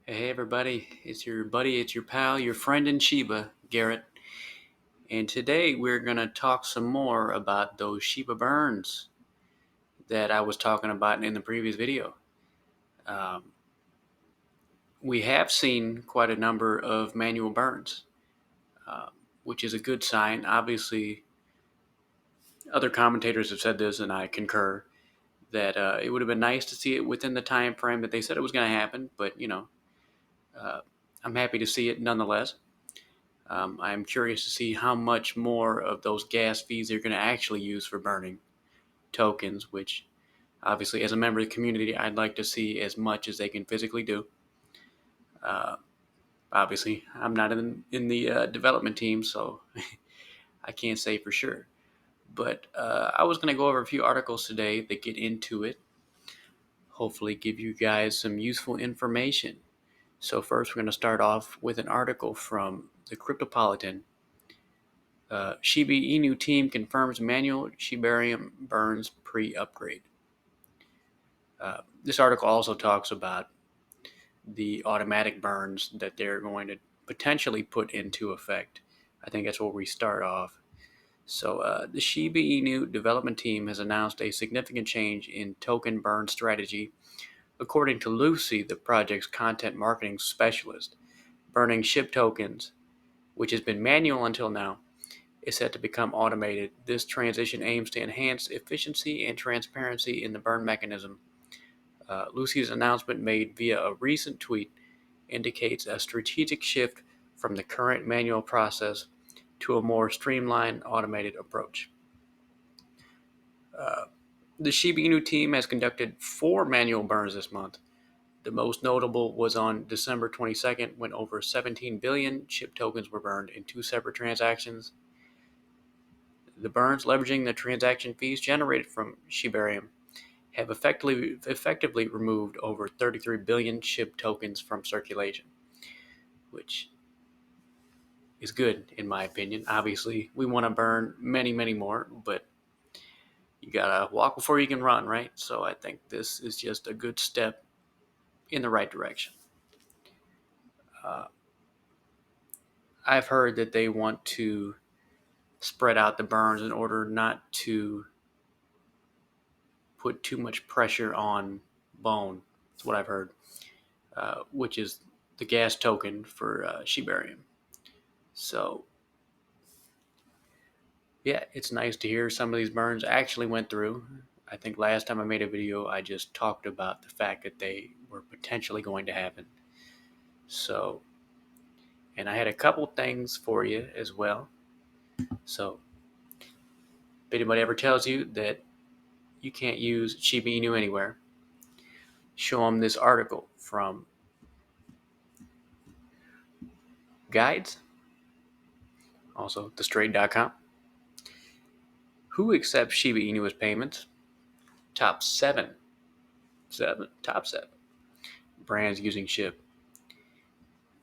Hey everybody, it's your buddy, it's your pal, your friend in Shiba, Garrett. And today we're going to talk some more about those Shiba burns that I was talking about in the previous video. Um, we have seen quite a number of manual burns, uh, which is a good sign. Obviously, other commentators have said this, and I concur, that it would have been nice to see it within the time frame that they said it was going to happen, but uh, I'm happy to see it nonetheless. I'm curious to see how much more of those gas fees they're going to actually use for burning tokens, which obviously, as a member of the community, I'd like to see as much as they can physically do. Uh, Obviously, I'm not in the development team, so I can't say for sure. But I was going to go over a few articles today that get into it, hopefully, give you guys some useful information. So, first, we're going to start off with an article from the Cryptopolitan. Shiba Inu team confirms manual Shibarium burns pre-upgrade. This article also talks about the automatic burns that they're going to potentially put into effect. I think that's where we start off. So, the Shiba Inu development team has announced a significant change in token burn strategy. According to Lucy, the project's content marketing specialist, burning SHIB tokens, which has been manual until now, is set to become automated. This transition aims to enhance efficiency and transparency in the burn mechanism. Lucy's announcement, made via a recent tweet, indicates a strategic shift from the current manual process to a more streamlined, automated approach. Uh, the Shiba Inu team has conducted 4 manual burns this month. The most notable was on December 22nd, when over 17 billion SHIB tokens were burned in 2 separate transactions. The burns, leveraging the transaction fees generated from Shibarium, have effectively removed over 33 billion SHIB tokens from circulation, which is good in my opinion. Obviously, we want to burn many, many more, but you gotta walk before you can run, right? So I think this is just a good step in the right direction. Uh, I've heard that they want to spread out the burns in order not to put too much pressure on bone. That's what I've heard, which is the gas token for Shibarium. So, yeah, it's nice to hear some of these burns actually went through. I think last time I made a video, I just talked about the fact that they were potentially going to happen. So, and I had a couple things for you as well. So, if anybody ever tells you that you can't use Shiba Inu anywhere, show them this article from Guides, also thestraight.com. Who accepts Shiba Inu as payments? Top 7 top 7 brands using SHIB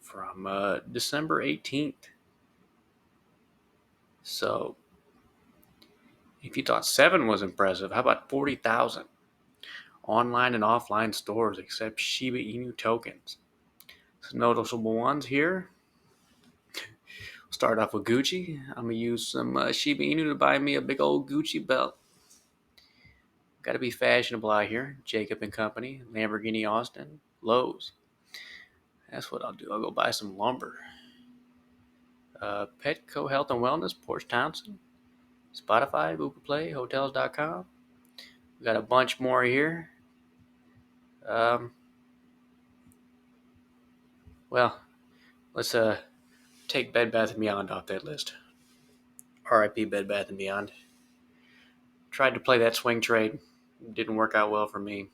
from December 18th. So, if you thought 7 was impressive, how about 40,000? Online and offline stores accept Shiba Inu tokens. Some noticeable ones here. Start off with Gucci. I'm going to use some Shiba Inu to buy me a big old Gucci belt. Got to be fashionable out here. Jacob and Company, Lamborghini Austin, Lowe's. That's what I'll do. I'll go buy some lumber. Petco Health and Wellness, Porsche Townsend, Spotify, Google Play, Hotels.com. We got a bunch more here. Well, let's take Bed Bath & Beyond off that list. RIP Bed Bath & Beyond. Tried to play that swing trade. Didn't work out well for me.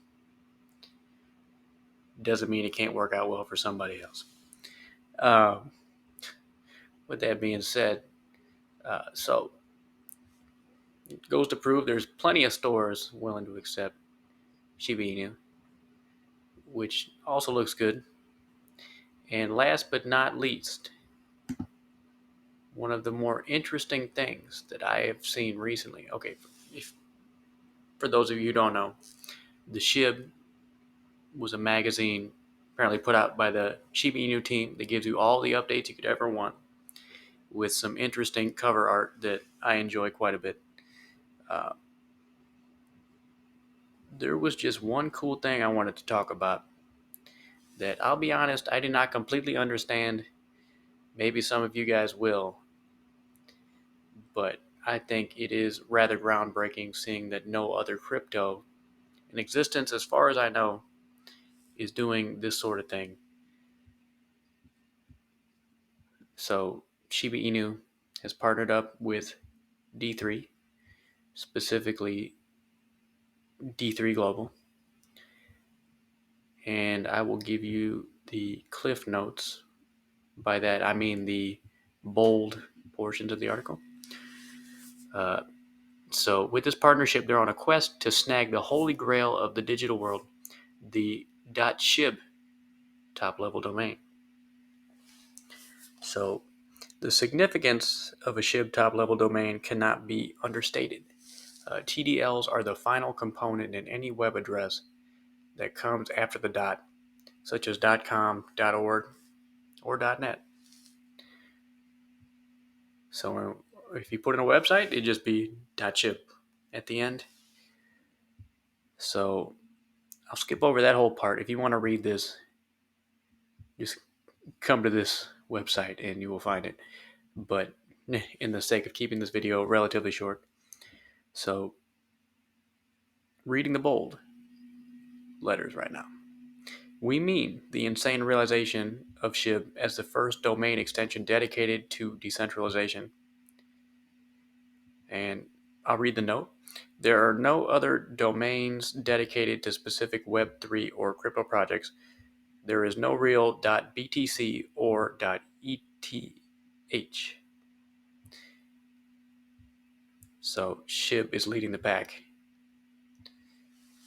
Doesn't mean it can't work out well for somebody else. With that being said, so it goes to prove there's plenty of stores willing to accept Shiba Inu, which also looks good. And last but not least, one of the more interesting things that I have seen recently. Okay, for those of you who don't know, the SHIB was a magazine apparently put out by the Shiba Inu team that gives you all the updates you could ever want, with some interesting cover art that I enjoy quite a bit. Uh, there was just one cool thing I wanted to talk about that, I'll be honest, I did not completely understand. Maybe some of you guys will, but I think it is rather groundbreaking, seeing that no other crypto in existence, as far as I know, is doing this sort of thing. So Shiba Inu has partnered up with D3, specifically D3 Global, and I will give you the cliff notes. By that I mean the bold portions of the article. Uh, so with this partnership, they're on a quest to snag the holy grail of the digital world, the .shib top-level domain. So the significance of a SHIB top-level domain cannot be understated. TDLs are the final component in any web address that comes after the dot, such as .com, .org, or .net. So if you put in a website, it'd just be .shib at the end. So I'll skip over that whole part. If you want to read this, just come to this website and you will find it. But in the sake of keeping this video relatively short, so reading the bold letters right now. We mean the insane realization of SHIB as the first domain extension dedicated to decentralization. And I'll read the note. There are no other domains dedicated to specific Web3 or crypto projects. There is no real .btc or .eth. So SHIB is leading the pack.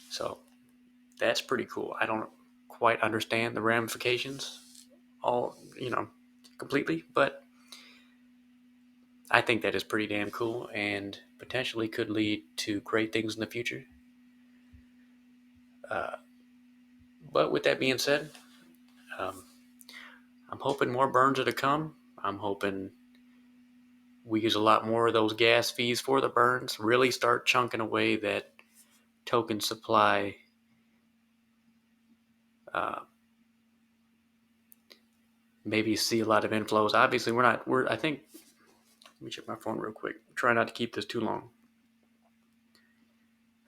So that's pretty cool. I don't quite understand the ramifications completely, but I think that is pretty damn cool and potentially could lead to great things in the future. But with that being said, um, I'm hoping more burns are to come. I'm hoping we use a lot more of those gas fees for the burns, really start chunking away that token supply. Uh, maybe see a lot of inflows. Obviously, I think, let me check my phone real quick. Try not to keep this too long.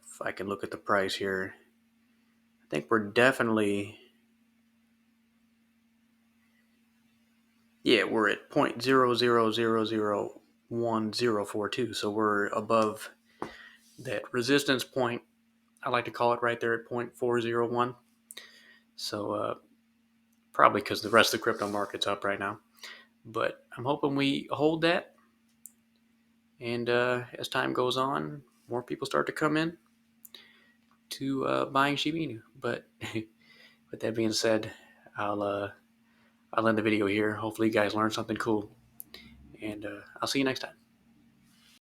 If I can look at the price here, I think we're definitely, we're at 0.00001042. So we're above that resistance point. I like to call it right there at 0.401. So probably because the rest of the crypto market's up right now. But I'm hoping we hold that. And as time goes on, more people start to come in to buying Shiba Inu. But with that being said, I'll end the video here. Hopefully you guys learned something cool. And I'll see you next time.